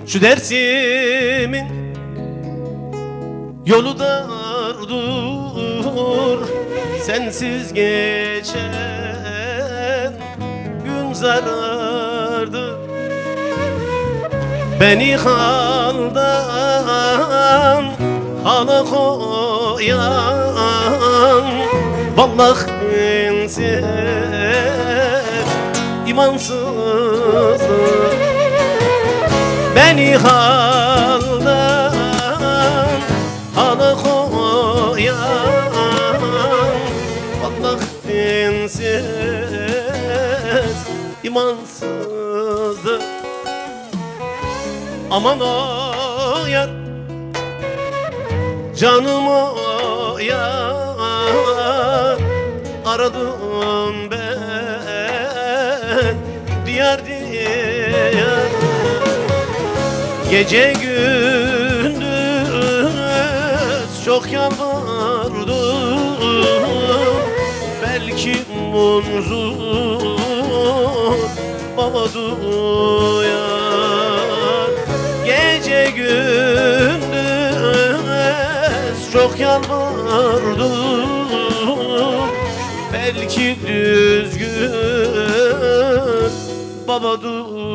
Şu dersimin yolu dardır, sensiz geçen gün zarardır. Beni haldan hala koyan vallahi bensiz imansızdır. Beni haldan hala koyan vallahi bensiz imansızdır. Aman o yar, canım o yar, aradım ben diyar diyar. Gece gündüz çok yalvardım, belki munzur baba duyar. Gece gündüz çok yalvardım, belki düzgün baba duyar.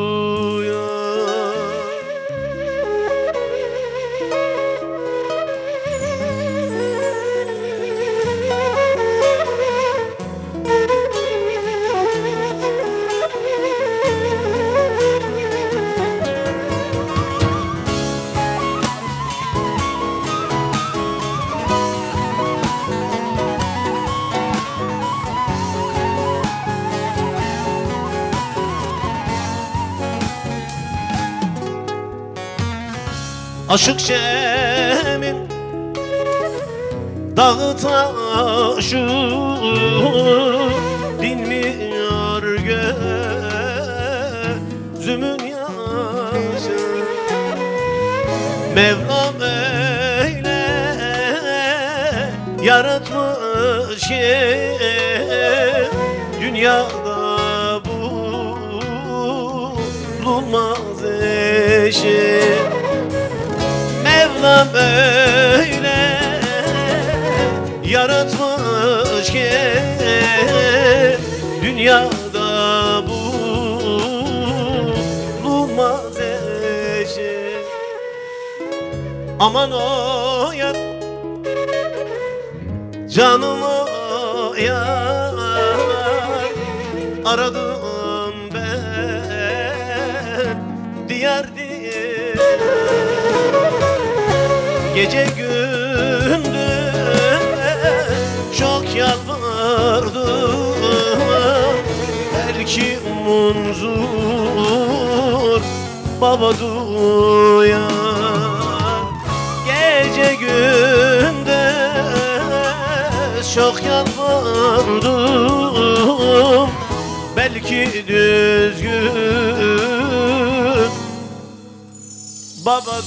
Aşık Şem'in dağı taşı dinmiyor gözümün yaşı. Mevlam öyle yaratmış ki dünyada bulunmaz eşi. Mevlam öyle yaratmış ki dünyada bulunmaz eşi. Aman o yar, canım o yar, aradım ben diyar diyar. Gece gündüz çok yalvardım, belki munzur baba duyar. Gece gündüz çok yalvardım, belki düzgün baba duyar.